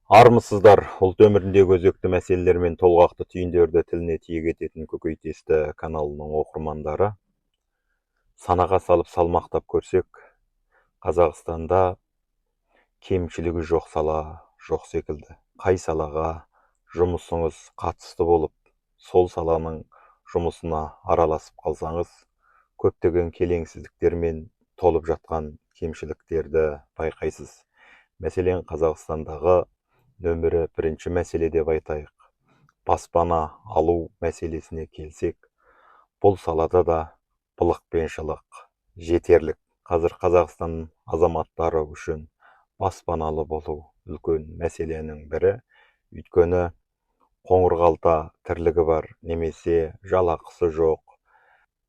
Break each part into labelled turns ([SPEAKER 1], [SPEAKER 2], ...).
[SPEAKER 1] Армысыздар, ұлт өміріндегі өзекті мәселелер мен толғақты түйіндерді тіліне тиек ететін көкейтесті каналының оқырмандары. Санаға салып салмақтап көрсек, Қазақстанда кемшілігі жоқ сала жоқ секілді. Қай салаға жұмысыңыз қатысты болып, сол саланың жұмысына араласып қалсаңыз, көптеген келеңсіздіктермен толып жатқан кемшіліктерді байқайсыз. Мәселен, Қазақстандағы нөмірі бірінші мәселе деп айтайық. Баспана алу мәселесіне келсек, бұл салада да былық пен шылық жетерлік. Қазір Қазақстан азаматтары үшін баспаналы болу үлкен мәселенің бірі. Өйткені қоңырқалта тірлігі бар, немесе жалақысы жоқ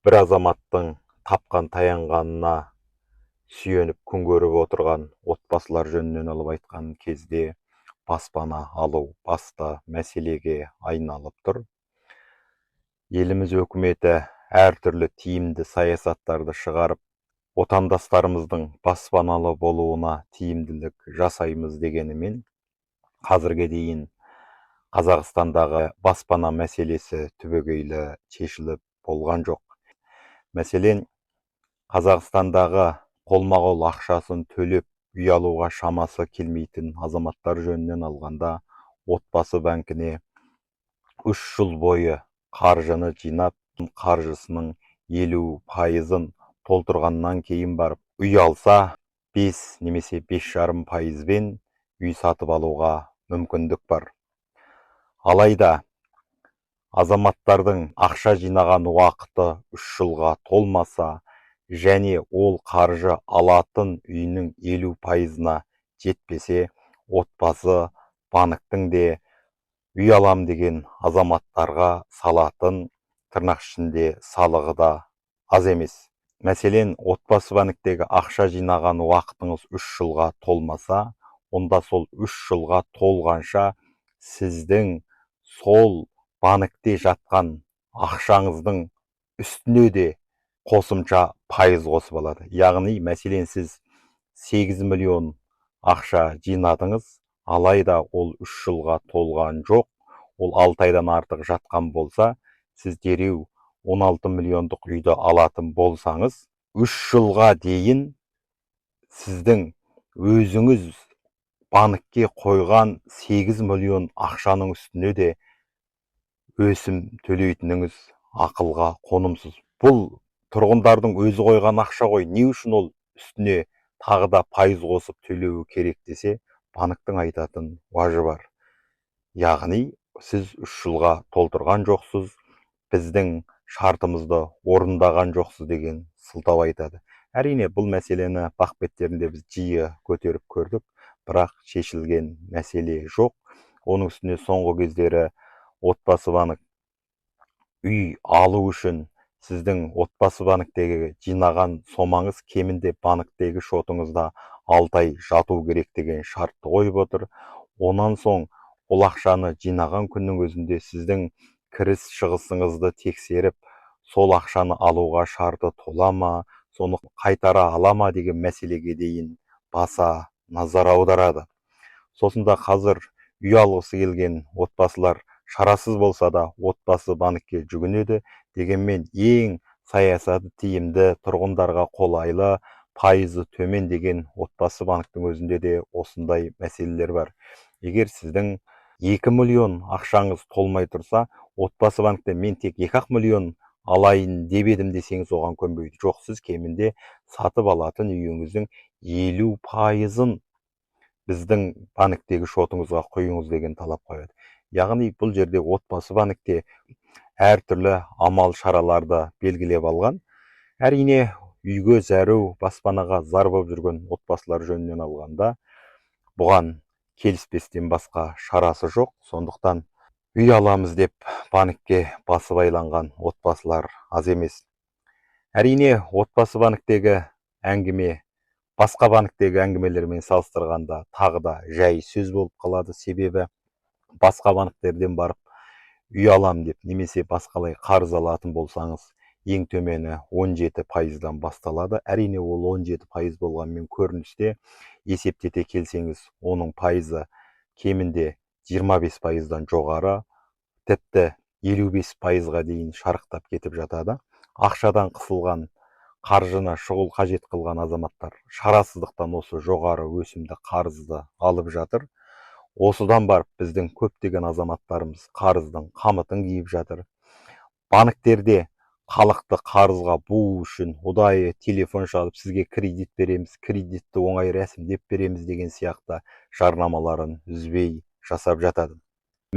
[SPEAKER 1] бір азаматтың тапқан таянғанына сүйеніп күн көріп отырған отбасылар жөнінен алып айтқан кезде баспана алу басты мәселеге айналып тұр. Еліміз өкіметі әртүрлі тиімді саясаттарды шығарып, отандастарымыздың баспаналы болуына тиімділік жасаймыз дегенімен, қазірге дейін Қазақстандағы баспана мәселесі түбегейлі шешіліп болған жоқ. Мәселен, Қазақстандағы қолма-қол ақшасын төлеп үй алуға шамасы келмейтін азаматтар жөнінен алғанда, отбасы банкіне 3 жыл бойы қаржыны жинап, қаржысының 50%-ын толтырғаннан кейін барып, үй алса 5 немесе 5,5%-бен үй сатып алуға мүмкіндік бар. Алайда азаматтардың ақша жинаған уақыты 3 жылға толмаса, және ол қаржы алатын үйінің 50%-на жетпесе, отбасы банктің де үй алам деген азаматтарға салатын тырнақ ішінде салығы да аз емес. Мәселен, отбасы банктегі ақша жинаған уақытыңыз 3 жылға толмаса, онда сол 3 жылға толғанша сіздің сол банкте жатқан ақшаңыздың үстіне де қосымша пайыз қосып алады. Яғни, мәселен, сіз 8 миллион ақша жинадыңыз, алайда ол 3 жылға толған жоқ, ол 6 айдан артық жатқан болса, сіз дереу 16 миллиондық үйді алатын болсаңыз, 3 жылға дейін сіздің өзіңіз банкке қойған 8 миллион ақшаның үстіне де өсім төлейтініңіз ақылға қонымсыз. Бұл тұрғындардың өзі қойған ақша ғой, не үшін ол үстіне тағы да пайыз қосып төлеуі керек десе, банктің айтатын уажы бар. Яғни, сіз 3 жылға толтырған жоқсыз, біздің шартымызды орындаған жоқсыз деген сылтау айтады. Әрине, бұл мәселені бақ беттерінде біз жиі көтеріп көрдік, бірақ шешілген мәселе жоқ. Оның үстіне соңғы кездері отбасы банк үй алу үшін сіздің отбасы банктегі жинаған сомаңыз кемінде банктегі шотыңызда 6 ай жату керек деген шартты қойып отыр. Онан соң ол ақшаны жинаған күннің өзінде сіздің кіріс шығысыңызды тексеріп, сол ақшаны алуға шарты тола ма, соны қайтара ала ма деген мәселеге дейін баса назар аударады. Сосын да қазір үй алғысы келген отбасылар шарасыз болса да отбасы банкке жүгінеді. Дегенмен ең саясаты тиімді, тұрғындарға қолайлы, пайызы төмен деген отбасы банктің өзінде де осындай мәселелер бар. Егер сіздің 2 миллион ақшаңыз толмай тұрса, отбасы банкте мен тек 2 миллион алайын деп едім десеңіз, оған көнбейді. Жоқ, сіз кемінде сатып алатын үйіңіздің 50%-ын біздің банктегі шотыңызға құйыңыз деген талап қояды. Яғни, бұл жерде отбасы банкте әртүрлі амал шараларды белгілеп алған. Әрине, үйге зәру, баспанаға зар болып жүрген отбасылар жөнінен алғанда, бұған келіспестен басқа шарасы жоқ. Сондықтан үй аламыз деп банкке басы байланған отбасылар аз емес. Әрине, отбасы банктегі әңгіме басқа банктегі әңгімелермен салыстырғанда тағы да жай сөз болып қалады. Себебі басқа банктерден барып үй алам деп, немесе басқалай қарыз алатын болсаңыз, ең төмені 17%-дан басталады. Әрине, ол 17% болғанмен көріністе есептете келсеңіз, оның пайызы кемінде 25%-дан жоғары, тіпті 55%-ға дейін шарықтап кетіп жатады. Ақшадан қысылған, қаржыны шұғыл қажет қылған азаматтар шарасыздықтан осы жоғары өсімді қарызды алып жатыр. Осыдан барып біздің көптеген азаматтарымыз қарыздың қамытын киіп жатыр. Банктерде халықты қарызға буу үшін ұдайы телефон шалып, сізге кредит береміз, кредитті оңай рәсімдеп береміз деген сияқты жарнамаларын үзбей жасап жатады.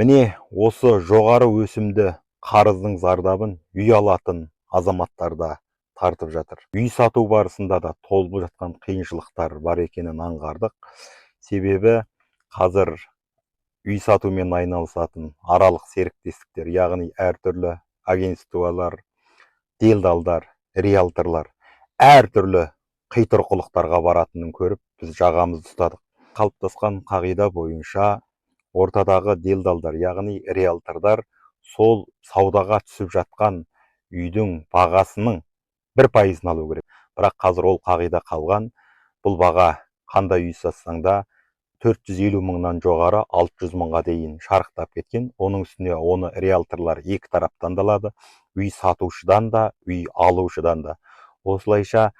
[SPEAKER 1] Міне осы жоғары өсімді қарыздың зардабын үй алатын азаматтарда тартып жатыр. Үй сату барысында да толып жатқан қиыншылықтар бар екенін аңғардық. Себебі қазір үй сатумен айналысатын аралық серіктестіктер, яғни әртүрлі агентстволар, делдалдар, риэлторлар әртүрлі қитұрқылықтарға баратынын көріп, біз жағамызды ұстадық. Қалыптасқан қағида бойынша ортадағы делдалдар, яғни риэлторлар сол саудаға түсіп жатқан үйдің бағасының 1%-ын алу керек. Бірақ қазір ол қағида қалған. Бұл баға қандай үй сатсаң да 450 мыңнан жоғары 600 мыңға дейін шарықтап кеткен. Оның үстіне оны риэлторлар екі тараптан да алады, үй сатушыдан да, үй алушыдан да. Осылайша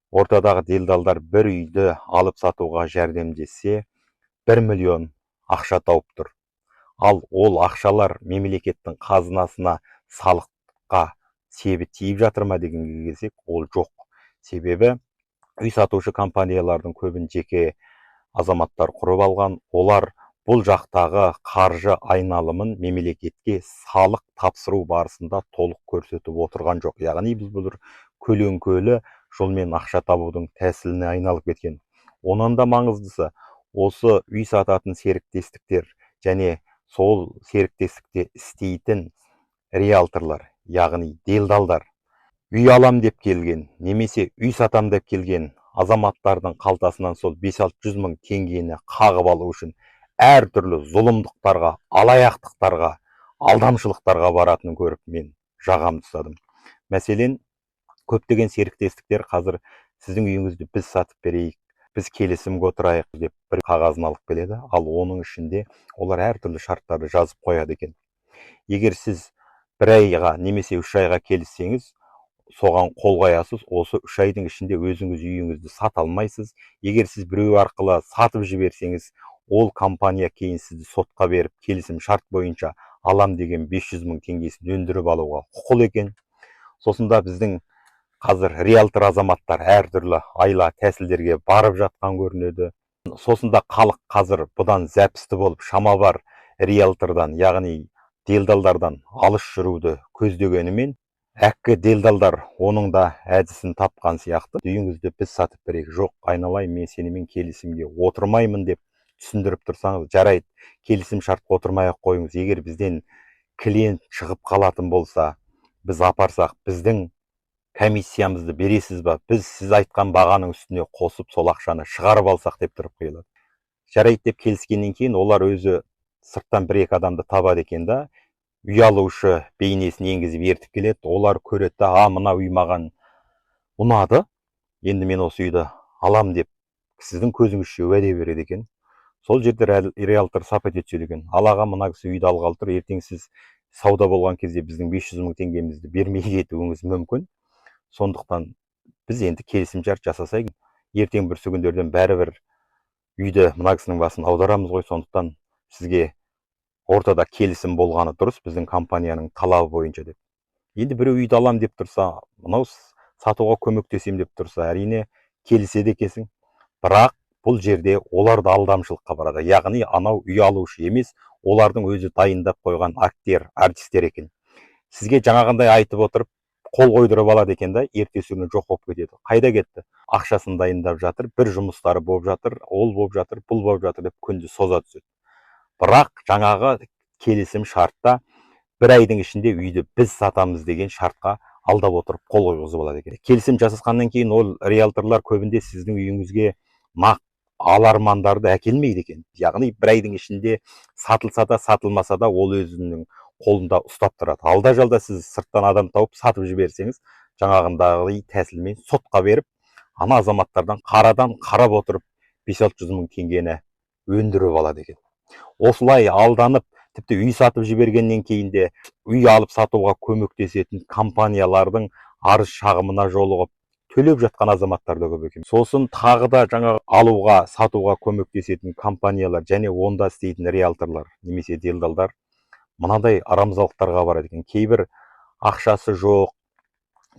[SPEAKER 1] ортадағы делдалдар бір үйді алып сатуға жәрдемдесе 1 миллион ақша тауып тұр. Ал ол ақшалар мемлекеттің қазынасына салыққа себі тиіп жатыр ма дегенге келсек, ол жоқ. Себебі үй сатушы компаниялардың көбін жеке азаматтар құрып алған. Олар бұл жақтағы қаржы айналымын мемлекетке салық тапсыру барысында толық көрсетіп отырған жоқ. Яғни біз бұл көлеңкелі жолмен ақша табудың тәсіліне айналып кеткен. Онан да маңыздысы, осы үй сататын серіктестіктер және сол серіктестікте істейтін риэлторлар, яғни делдалдар, үй алам деп келген, немесе үй сатам деп келген азаматтардың қалтасынан сол 500-600 мың теңгені қағып алу үшін әртүрлі зұлымдықтарға, алаяқтықтарға, алдамшылықтарға баратынын көріп, мен жағамды ұстадым. Мәселен, көптеген серіктестіктер қазір сіздің үйіңізді біз сатып берейік, біз келісімге отырайық деп бір қағазын алып келеді, ал оның ішінде олар әртүрлі шарттарды жазып қояды екен. Егер сіз 1 айға немесе 3 айға келіссеңіз, соған қол қоясыз, осы 3 айдың ішінде өзіңіз үйіңізді сата алмайсыз. Егер сіз біреу арқылы сатып жіберсеңіз, ол компания кейін сізді сотқа беріп, келісім шарт бойынша алам деген 500 мың теңгесін өндіріп алуға құқылы екен. Сосында біздің қазір риэлтор азаматтар әртүрлі айла тәсілдерге барып жатқан көрінеді. Сосында халық қазір бұдан зәпісті болып, шама бар риэлтордан, яғни делдалдардан алыс жүруді көздегенімен, әккі делдалдар оның да әдісін тапқан сияқты. Үйіңізді біз сатып берейік, жоқ айналайын, мен сенімен келісімге отырмаймын деп түсіндіріп тұрсаңыз, жарайды, келісім шартқа отырмай-ақ қойыңыз. Егер бізден клиент шығып қалатын болса, біз апарсақ, біздің комиссиямызды бересіз ба? Біз сіз айтқан бағаның үстіне қосып сол ақшаны шығарып алсақ деп тұрып қойылады. Жарайды деп келіскеннен кейін олар өзі сырттан 1-2 адамды табады екен да, үй алушы бейнесін енгізіп ертіп келеді. Олар көреді, мына үй маған ұнады, енді мен осы үйді алам деп сіздің көзіңізше уәде береді екен. Сол жерде риэлтор сап ете түседі екен. Аға, мына кісі үйді алғалы тұр, ертең сіз сауда болған кезде біздің 500 мың теңгемізді бермей кетуіңіз мүмкін. Сондықтан біз енді келісім шарт жасасайық. Ертең бір күндерден бәрібір үйді мына кісінің басын аударамыз ғой, сондықтан сізге ортада келісім болғаны дұрыс, біздің компанияның талабы бойынша деп. Енді біреу үйді алам деп тұрса, мынау сатуға көмектесем деп тұрса, әрине келіседі екенсің. Бірақ бұл жерде оларды алдамшылыққа барады. Яғни анау үй алушы емес, олардың өзі дайындап қойған актер, артистер екен. Сізге жаңағындай айтып отырып, қол қойдырып алады екен да, ертесі күні жоқ болып кетеді. Қайда кетті? Ақшасын дайындап жатыр, бір жұмыстары болып жатыр, ол болып жатыр, бұл болып жатыр деп күнді соза түседі. Бірақ жаңағы келісім шартта 1 айдың ішінде үйді біз сатамыз деген шартқа алдап отырып қол қойғызып алады екен. Келісім жасасқаннан кейін ол риэлторлар көбінде сіздің үйіңізге нақ алармандарды әкелмейді екен. Яғни 1 айдың ішінде сатылса да, сатылмаса да ол өзінің қолында ұстап тұрады. Алда жалда сіз сырттан адам тауып сатып жіберсеңіз, жаңағындағы тәсілмен сотқа беріп, ана азаматтардан қарадан қарап отырып 500-600 мың теңгені өндіріп алады екен. Осылай алданып, тіпті үй сатып жібергеннен кейін де үй алып сатуға көмектесетін компаниялардың арыз шағымына жолығып төлеп жатқан азаматтар да көп екен. Сосын тағы да жаңағы алуға сатуға көмектесетін компаниялар және онда істейтін риэлторлар немесе делдалдар мынадай арамзалықтарға барады екен. Кейбір ақшасы жоқ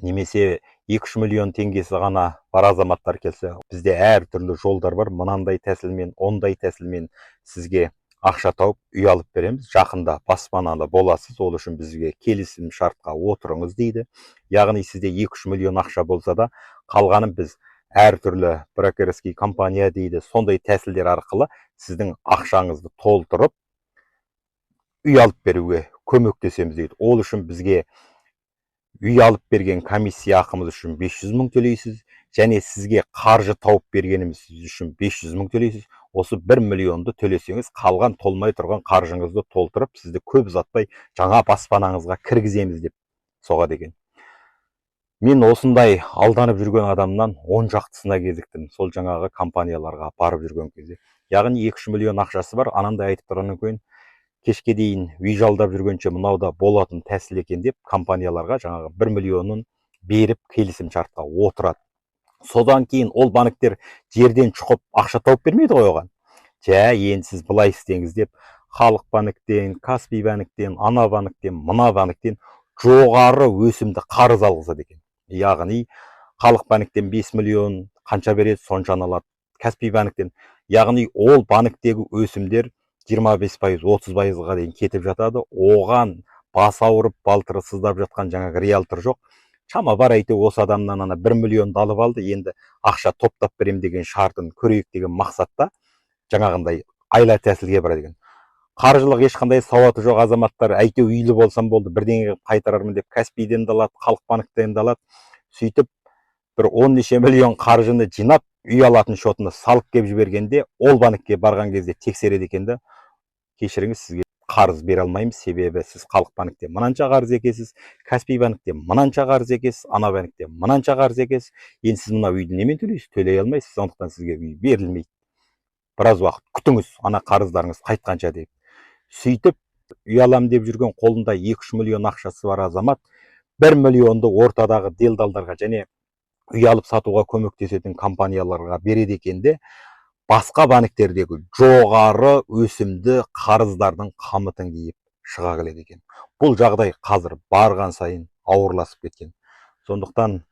[SPEAKER 1] немесе 2-3 миллион теңгесі ғана бар азаматтар келсе, бізде әртүрлі жолдар бар. Мынандай тәсілмен, ондай тәсілмен сізге ақша тауып үй алып береміз. Жақында баспаналы боласыз, ол үшін бізге келісім шартқа отырыңыз дейді. Яғни сізде 2-3 миллион ақша болса да, қалғанын біз әртүрлі брокерский компания дейді, сондай тәсілдер арқылы сіздің ақшаңызды толтырып үй алып беруге көмектесеміз дейді. Ол үшін бізге үй алып берген комиссия ақымыз үшін 500 мың төлейсіз, және сізге қаржы тауып бергеніміз үшін 500 мың төлейсіз. Осы 1 миллионды төлесеңіз, қалған толмай тұрған қаржыңызды толтырып, сізді көп ұзатпай жаңа баспанаңызға кіргіземіз деп соғады екен. Мен осындай алданып жүрген адамнан 10 жақтысына кезіктім, сол жаңағы компанияларға барып жүрген кезде. Яғни 2-3 миллион ақшасы бар, анандай айтып тұрғаннан кейін кешке дейін үй жалдап жүргенше мынауда болатын тәсіл екен деп компанияларға жаңағы 1 миллионын беріп келісім шартқа отырады. Содан кейін ол банктер жерден шұқып ақша тауып бермейді ғой оған. Енді сіз былай істеңіз деп Халық банктен, Каспий банктен, ана банктен, мына банктен жоғары өсімді қарыз алғызады екен. Яғни Халық банктен 5 миллион қанша береді, соншаны алады. Каспий банктен, яғни ол банктегі өсімдер 25%, 30%-ға дейін кетіп жатады. Оған бас ауырып, балтыры сыздап жатқан жаңағы риэлтор жоқ. Шама бар, әйтеуір осы адамнан 1 миллион алып алды, енді ақша топтап берем деген шартын көрейік деген мақсатта жаңағындай айла тәсілге барады екен. Қаржылық ешқандай сауаты жоқ азаматтар, әйтеуір үйлі болсам болды, бірдеңе қайтарармын деп Каспийден де алады, Халық банктен де алады. Сөйтіп бір 10 неше миллион қаржыны жинап, үй алатын шотына салып кеп жібергенде, ол банкке барған кезде тексереді екен де, кешіріңіз, сізге қарыз бере алмаймыз, себебі сіз Халық банкте мынанша қарыз екенсіз, Каспий банкте мынанша қарыз екенсіз, ана банкте мынанша қарыз екенсіз. Енді сіз мына үйді немен төлейсіз? Төлей алмайсыз, сондықтан сізге үй берілмейді. Біраз уақыт күтіңіз, ана қарыздарыңыз қайтқанша деп. Сөйтіп, үй алам деп жүрген қолында 2-3 миллион ақшасы бар азамат 1 миллионды ортадағы делдалдарға және үй алып сатуға көмектесетін компанияларға береді екен де, басқа банктердегі жоғары өсімді қарыздардың қамытын киіп шыға келеді екен. Бұл жағдай қазір барған сайын ауырласып кеткен. Сондықтан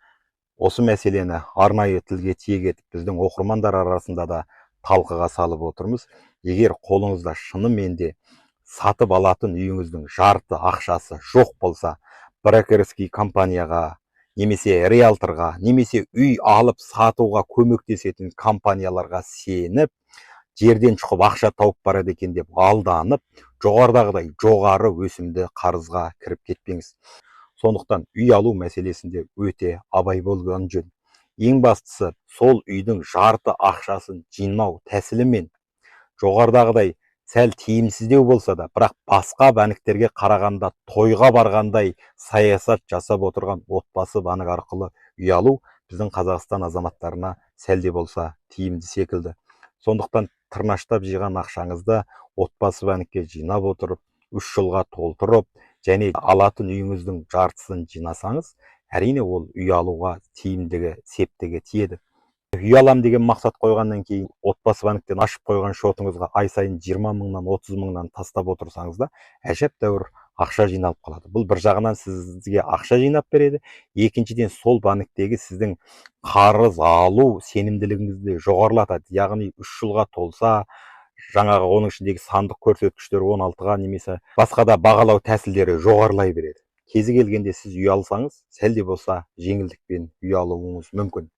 [SPEAKER 1] осы мәселені арнайы тілге тиек етіп, біздің оқырмандар арасында да талқыға салып отырмыз. Егер қолыңызда шынымен де сатып алатын үйіңіздің жарты ақшасы жоқ болса, брокерский компанияға, немесе риэлторға, немесе үй алып сатуға көмектесетін компанияларға сеніп, жерден шұқып ақша тауып барады екен деп алданып, жоғарыдағыдай жоғары өсімді қарызға кіріп кетпеңіз. Сондықтан үй алу мәселесінде өте абай болған жөн. Ең бастысы, сол үйдің жарты ақшасын жинау тәсілімен жоғарыдағыдай сәл тиімсіздеу болса да, бірақ басқа банктерге қарағанда тойға барғандай саясат жасап отырған отбасы банк арқылы үй алу біздің Қазақстан азаматтарына сәл де болса тиімді секілді. Сондықтан тырнаштап жиған ақшаңызды отбасы банкке жинап отырып, 3 жылға толтырып, және алатын үйіңіздің жартысын жинасаңыз, әрине ол үй алуға тиімдігі, септігі тиеді. Үй алам деген мақсат қойғаннан кейін, отбасы банктен ашып қойған шотыңызға ай сайын 20 мыңнан, 30 мыңнан тастап отырсаңыз да, әжептәуір ақша жиналып қалады. Бұл бір жағынан сізге ақша жинап береді, екіншіден сол банктегі сіздің қарыз алу сенімділігіңізді жоғарылатады. Яғни 3 жылға толса, жаңағы оның ішіндегі сандық көрсеткіштер 16-ға немесе басқа да бағалау тәсілдері жоғарылай береді. Кезі келгенде сіз үй алсаңыз, сәл де болса жеңілдікпен үй алуыңыз мүмкін.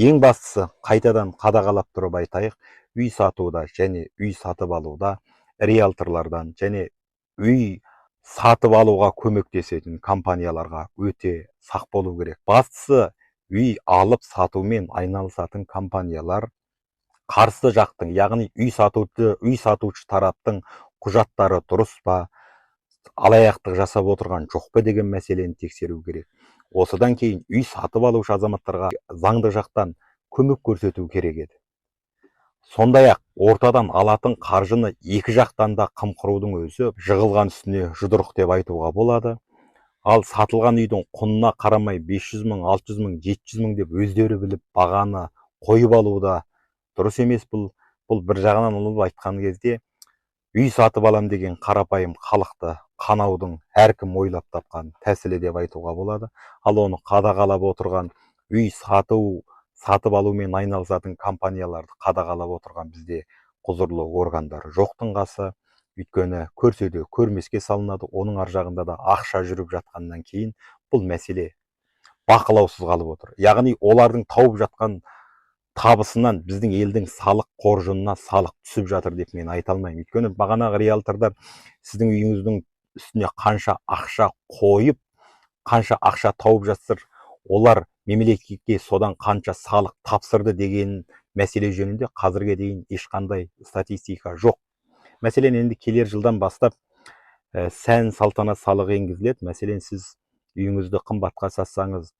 [SPEAKER 1] Ең бастысы, қайтадан қадағалап тұрып айтайық, үй сатуда және үй сатып алуда риэлторлардан және үй сатып алуға көмектесетін компанияларға өте сақ болу керек. Бастысы, үй алып сатумен айналысатын компаниялар қарсы жақтың, яғни үй сатушы тараптың құжаттары дұрыс па, алаяқтық жасап отырған жоқ па деген мәселені тексеру керек. Осыдан кейін үй сатып алушы азаматтарға заңды жақтан көмек көрсету керек еді. Сондай-ақ ортадан алатын қаржыны екі жақтан да қымқырудың өзі жығылған үстіне жұдырық деп айтуға болады. Ал сатылған үйдің құнына қарамай 500 мың, 600 мың, 700 мың деп өздері біліп бағаны қойып алуда дұрыс емес. Бұл бір жағынан айтқан кезде үй сатып алам деген қарапайым халықты қанаудың әркім ойлап тапқан тәсілі деп айтуға болады. Ал оны қадағалап отырған үй сатып алумен айналысатын компанияларды қадағалап отырған бізде құзырлы органдар жоқтың қасы. Өйткені көрсе де көрмеске салынады. Оның ар жағында да ақша жүріп жатқаннан кейін бұл мәселе бақылаусыз қалып отыр. Яғни олардың тауып жатқан табысынан біздің елдің салық қоржынына салық түсіп жатыр деп мен айта алмаймын. Өйткені бағанағы риэлтордар сіздің үйіңіздің үстіне қанша ақша қойып, қанша ақша тауып жатыр, олар мемлекетке содан қанша салық тапсырды деген мәселе жөнінде қазірге дейін ешқандай статистика жоқ. Мәселен, енді келер жылдан бастап сән салтанат салығы енгізіледі. Мәселен, сіз үйіңізді қымбатқа сатсаңыз,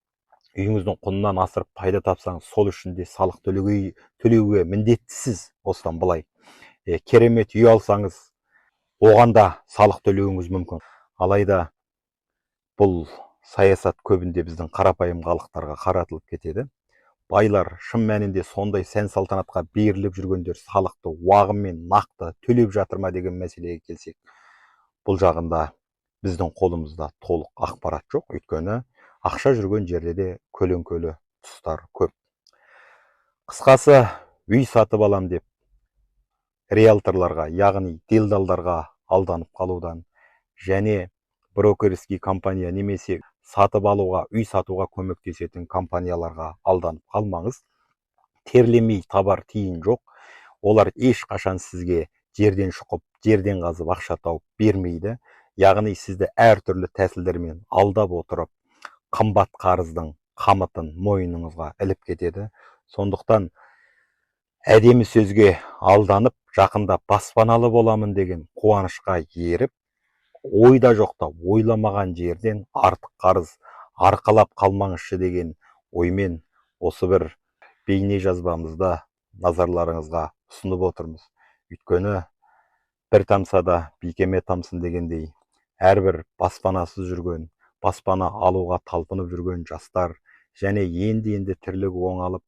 [SPEAKER 1] үйіңіздің құнынан асырып пайда тапсаңыз, сол үшін де салық төлеуге міндеттісіз. Осыдан былай керемет үй алсаңыз, оған да салық төлеуіңіз мүмкін. Алайда бұл саясат көбінде біздің қарапайым халықтарға қаратылып кетеді. Байлар шын мәнінде сондай сән салтанатқа беріліп жүргендер салықты уағымен нақты төлеп жатыр ма деген мәселеге келсек, бұл жағында біздің қолымызда толық ақпарат жоқ. Өйткені ақша жүрген жерде де көлеңкелі тұстар көп. Қысқасы, үй сатып алам деп риэлторларға, яғни делдалдарға алданып қалудан және брокерский компания немесе сатып алуға, үй сатуға көмектесетін компанияларға алданып қалмаңыз. Терлемей табар тиын жоқ. Олар ешқашан сізге жерден шұқып, жерден қазып ақша тауып бермейді. Яғни сізді әртүрлі тәсілдермен алдап отырып, қымбат қарыздың қамытын мойныңызға іліп кетеді. Сондықтан әдемі сөзге алданып, жақында баспаналы боламын деген қуанышқа еріп, ойда жоқта ойламаған жерден артық қарыз арқалап қалмаңызшы деген оймен осы бір бейне жазбамызда назарларыңызға ұсынып отырмыз. Өйткені бір тамсада бикеме тамсын дегендей, әрбір баспанасыз жүрген, баспана алуға талпынып жүрген жастар және енді тірлігі оңалып,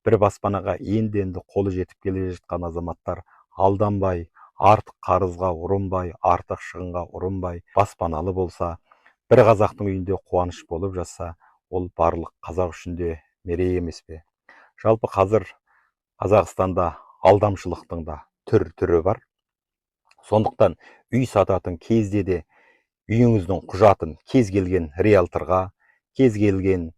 [SPEAKER 1] бір баспанаға енді қолы жетіп келе жатқан азаматтар алданбай, артық қарызға ұрынбай, артық шығынға ұрынбай, баспаналы болса, бір қазақтың үйінде қуаныш болып жатса, ол барлық қазақ үшін де мерей емес пе? Жалпы қазір Қазақстанда алдамшылықтың да түрі бар. Сондықтан үй сататын кезде де үйіңіздің құжатын кез келген риэлторға, кез келген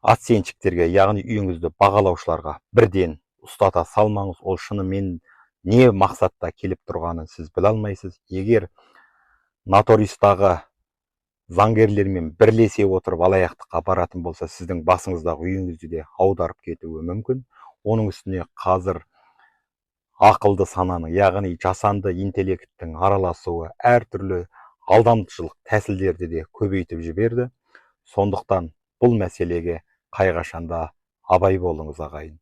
[SPEAKER 1] аценщиктерге, яғни үйіңізді бағалаушыларға бірден ұстата салмаңыз. Ол шынымен не мақсатта келіп тұрғанын сіз біле алмайсыз. Егер нотариустағы заңгерлермен бірлесе отырып алаяқтыққа баратын болса, сіздің басыңыздағы үйіңізді де аударып кетуі мүмкін. Оның үстіне қазір ақылды сананың, яғни жасанды интеллекттің араласуы әртүрлі алдамшылық тәсілдерді де көбейтіп жіберді. Сондықтан бұл мәселеге қайғашанда абай болыңыз, ағайын.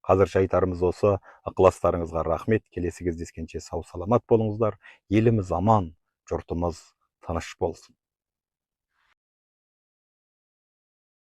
[SPEAKER 1] Қазірше айтарымыз осы. Ықыластарыңызға рахмет. Келесі кездескенше сау саламат болыңыздар. Еліміз аман, жұртымыз тыныш болсын.